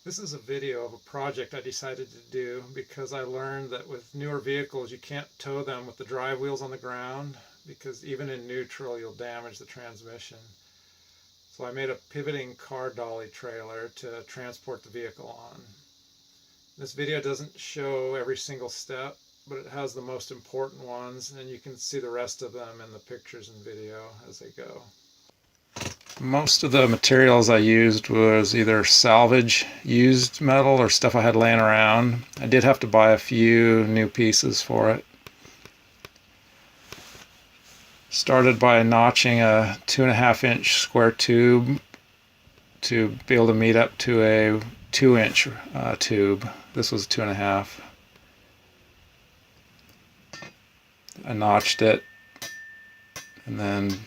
This is a video of a project I decided to do because I learned that with newer vehicles you can't tow them with the drive wheels on the ground because even in neutral you'll damage the transmission. So I made a pivoting car dolly trailer to transport the vehicle on. This video doesn't show every single step, but it has the most important ones, and you can see the rest of them in the pictures and video as they go. Most of the materials I used was either salvage used metal or stuff I had laying around. I did have to buy a few new pieces for it. Started by notching a 2.5-inch square tube to be able to meet up to a 2-inch tube. This was 2.5. I notched it and then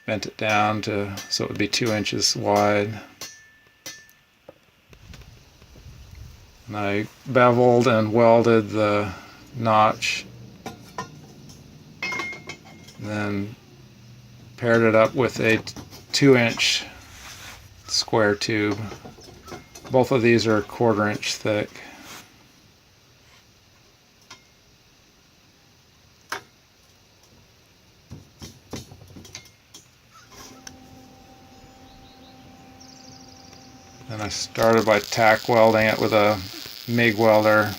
bent it down so it would be 2 inches wide. And I beveled and welded the notch, and then paired it up with a 2-inch square tube. Both of these are 1/4 inch thick. And I started by tack welding it with a MIG welder.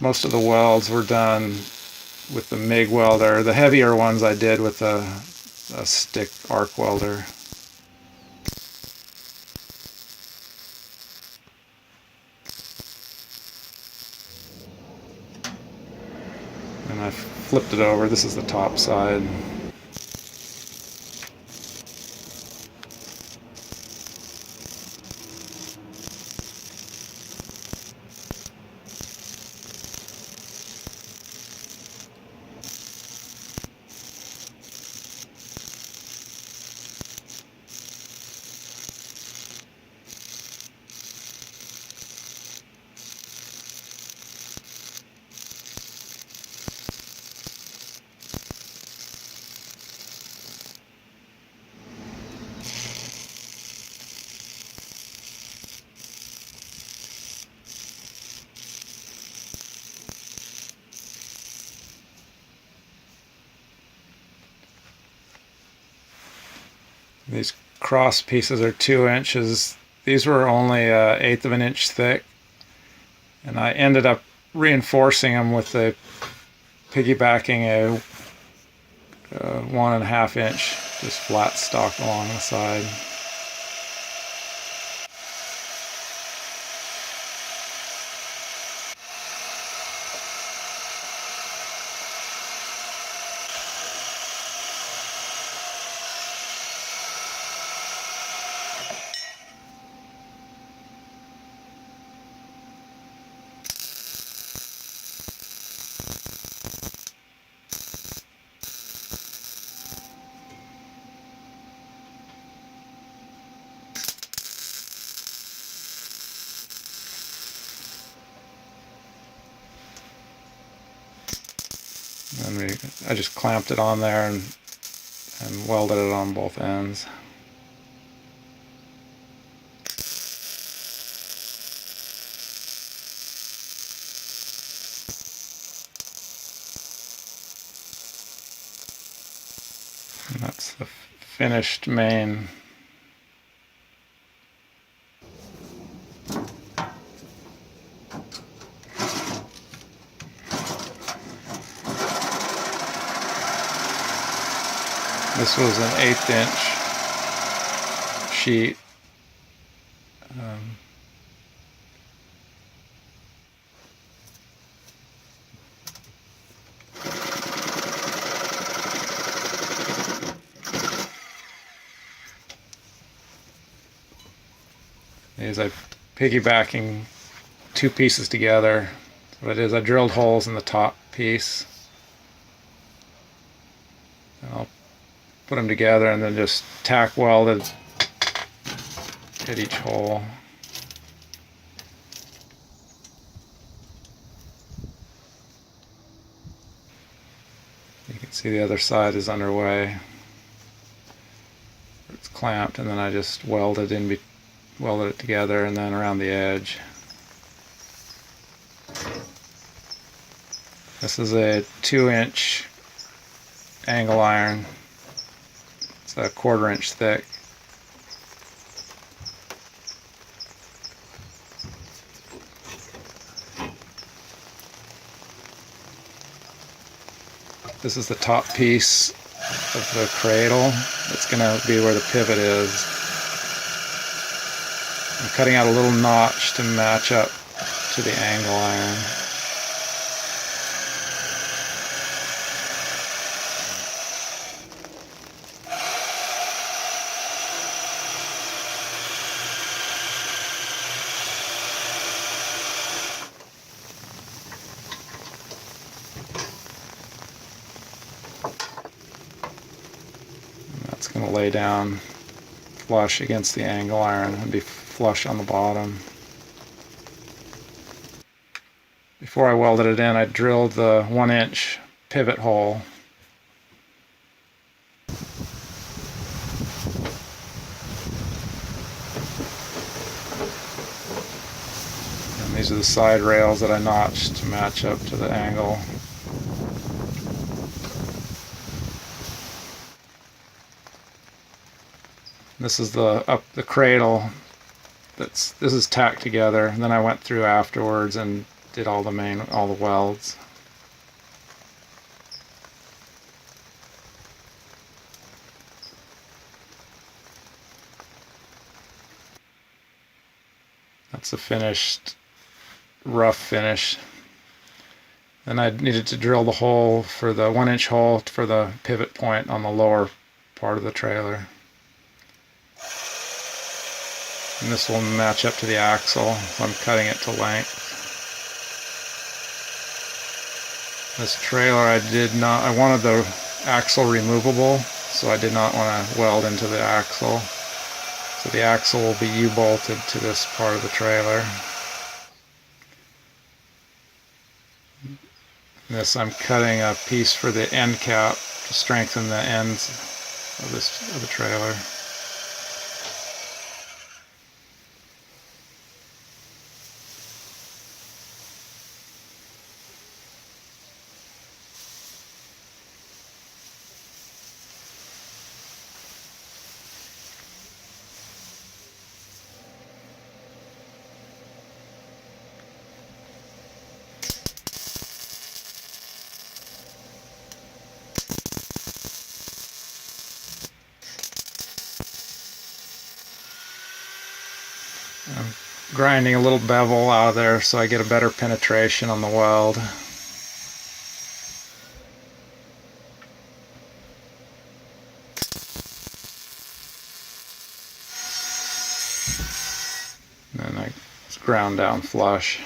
Most of the welds were done with the MIG welder. The heavier ones I did with a stick arc welder. And I flipped it over. This is the top side. These cross pieces are 2 inches. These were only 1/8 of an inch thick, and I ended up reinforcing them with piggybacking a 1.5 inch just flat stock along the side. And I just clamped it on there and welded it on both ends. And that's the finished main. This was an 1/8 inch sheet. Is I'm piggybacking 2 pieces together. What it is, I drilled holes in the top piece. And I'll put them together and then just tack welded at each hole. You can see the other side is underway. It's clamped, and then I just welded it together, and then around the edge. This is a 2-inch angle iron. It's a 1/4 inch thick. This is the top piece of the cradle. It's going to be where the pivot is. I'm cutting out a little notch to match up to the angle iron. It's going to lay down flush against the angle iron and be flush on the bottom. Before I welded it in, I drilled the 1-inch pivot hole. And these are the side rails that I notched to match up to the angle. This is the cradle. This is tacked together, and then I went through afterwards and did all the welds. That's a finished, rough finish. Then I needed to drill the hole for the 1-inch hole for the pivot point on the lower part of the trailer. And this will match up to the axle, so I'm cutting it to length. This trailer I wanted the axle removable, so I did not want to weld into the axle. So the axle will be U-bolted to this part of the trailer. This, I'm cutting a piece for the end cap to strengthen the ends of the trailer. I'm grinding a little bevel out of there so I get a better penetration on the weld. And then I ground down flush.